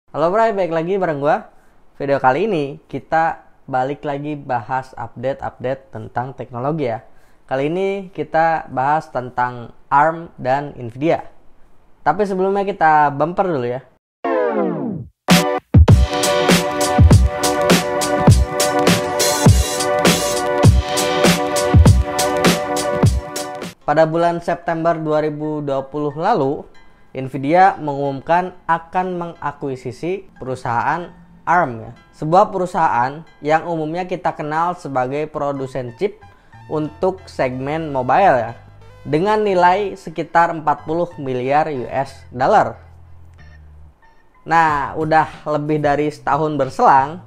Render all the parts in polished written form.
Halo Bray, baik lagi bareng gua. Video kali ini kita balik lagi bahas update-update tentang teknologi ya. Kali ini kita bahas tentang ARM dan Nvidia. Tapi sebelumnya kita bumper dulu ya. Pada bulan September 2020 lalu, Nvidia mengumumkan akan mengakuisisi perusahaan ARM ya. Sebuah perusahaan yang umumnya kita kenal sebagai produsen chip untuk segmen mobile ya. Dengan nilai sekitar 40 miliar US dollar. Nah, udah lebih dari setahun berselang,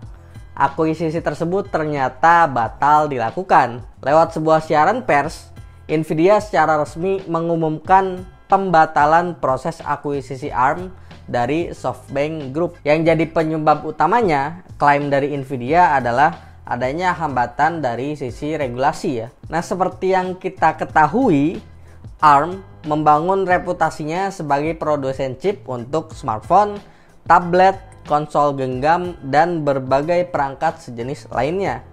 akuisisi tersebut ternyata batal dilakukan. Lewat sebuah siaran pers, Nvidia secara resmi mengumumkan pembatalan proses akuisisi ARM dari SoftBank Group. Yang jadi penyebab utamanya, klaim dari Nvidia adalah adanya hambatan dari sisi regulasi ya. Nah, seperti yang kita ketahui, ARM membangun reputasinya sebagai produsen chip untuk smartphone, tablet, konsol genggam, dan berbagai perangkat sejenis lainnya.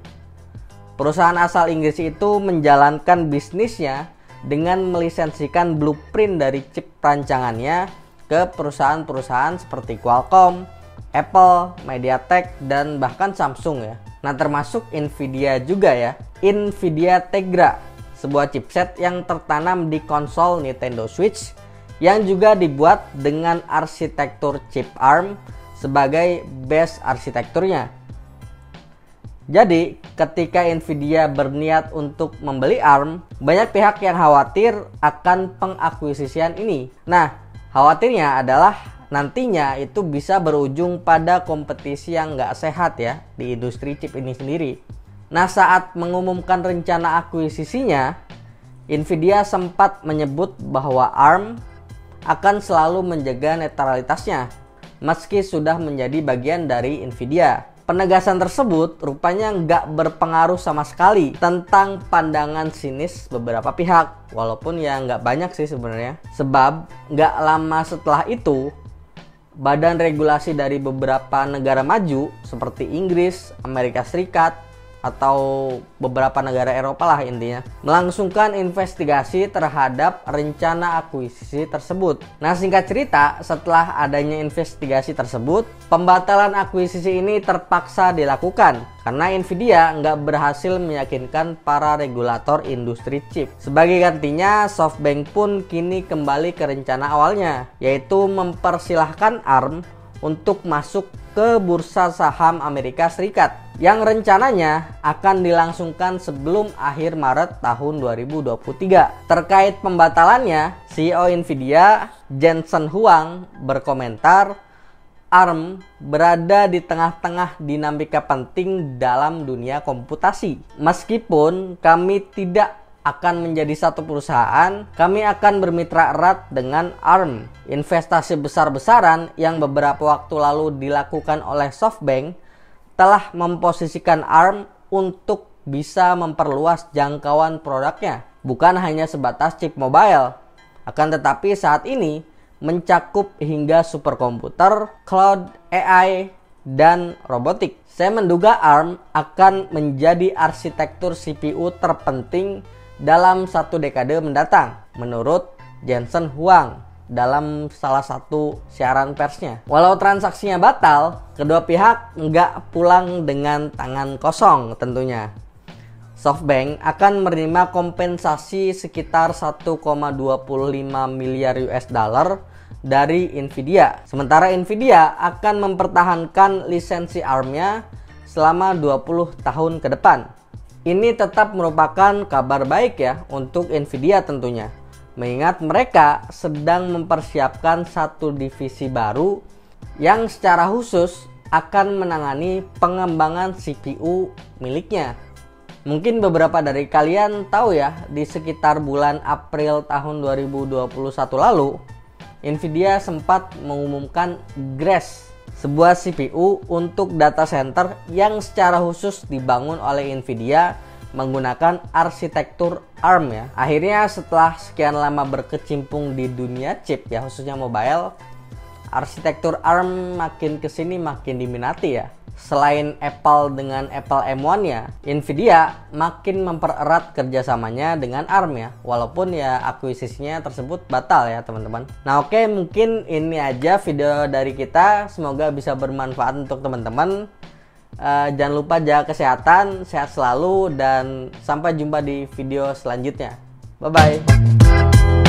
Perusahaan asal Inggris itu menjalankan bisnisnya dengan melisensikan blueprint dari chip rancangannya ke perusahaan-perusahaan seperti Qualcomm, Apple, MediaTek, dan bahkan Samsung ya. Nah, termasuk Nvidia juga ya. Nvidia Tegra, sebuah chipset yang tertanam di konsol Nintendo Switch yang juga dibuat dengan arsitektur chip ARM sebagai base arsitekturnya. Jadi, ketika Nvidia berniat untuk membeli ARM, banyak pihak yang khawatir akan pengakuisisian ini. Nah, khawatirnya adalah nantinya itu bisa berujung pada kompetisi yang nggak sehat ya di industri chip ini sendiri. Nah, saat mengumumkan rencana akuisisinya, Nvidia sempat menyebut bahwa ARM akan selalu menjaga netralitasnya, meski sudah menjadi bagian dari Nvidia. Penegasan tersebut rupanya nggak berpengaruh sama sekali tentang pandangan sinis beberapa pihak. Walaupun ya nggak banyak sih sebenarnya. Sebab nggak lama setelah itu, badan regulasi dari beberapa negara maju seperti Inggris, Amerika Serikat, atau beberapa negara Eropa lah intinya, melangsungkan investigasi terhadap rencana akuisisi tersebut. Nah, singkat cerita, setelah adanya investigasi tersebut, pembatalan akuisisi ini terpaksa dilakukan karena Nvidia nggak berhasil meyakinkan para regulator industri chip. Sebagai gantinya, SoftBank pun kini kembali ke rencana awalnya, yaitu mempersilahkan ARM untuk masuk ke bursa saham Amerika Serikat yang rencananya akan dilangsungkan sebelum akhir Maret tahun 2023. Terkait pembatalannya, CEO Nvidia, Jensen Huang, berkomentar, ARM berada di tengah-tengah dinamika penting dalam dunia komputasi. Meskipun kami tidak akan menjadi satu perusahaan, kami akan bermitra erat dengan ARM. Investasi besar-besaran yang beberapa waktu lalu dilakukan oleh SoftBank telah memposisikan ARM untuk bisa memperluas jangkauan produknya, bukan hanya sebatas chip mobile, akan tetapi saat ini mencakup hingga superkomputer, cloud, AI, dan robotik. Saya menduga ARM akan menjadi arsitektur CPU terpenting dalam satu dekade mendatang, menurut Jensen Huang dalam salah satu siaran persnya. Walau transaksinya batal, kedua pihak nggak pulang dengan tangan kosong tentunya. SoftBank akan menerima kompensasi sekitar 1,25 miliar US dollar dari Nvidia. Sementara Nvidia akan mempertahankan lisensi ARM-nya selama 20 tahun ke depan. Ini tetap merupakan kabar baik ya untuk Nvidia tentunya, mengingat mereka sedang mempersiapkan satu divisi baru yang secara khusus akan menangani pengembangan CPU miliknya. Mungkin beberapa dari kalian tahu ya, di sekitar bulan April tahun 2021 lalu, Nvidia sempat mengumumkan Grace, sebuah CPU untuk data center yang secara khusus dibangun oleh Nvidia menggunakan arsitektur ARM ya. Akhirnya setelah sekian lama berkecimpung di dunia chip ya, khususnya mobile, arsitektur ARM makin kesini makin diminati ya. Selain Apple dengan Apple M1-nya, Nvidia makin mempererat kerjasamanya dengan ARM ya. Walaupun ya akuisisinya tersebut batal ya teman-teman. Nah oke, mungkin ini aja video dari kita. Semoga bisa bermanfaat untuk teman-teman. Jangan lupa jaga kesehatan, sehat selalu, dan sampai jumpa di video selanjutnya. Bye-bye.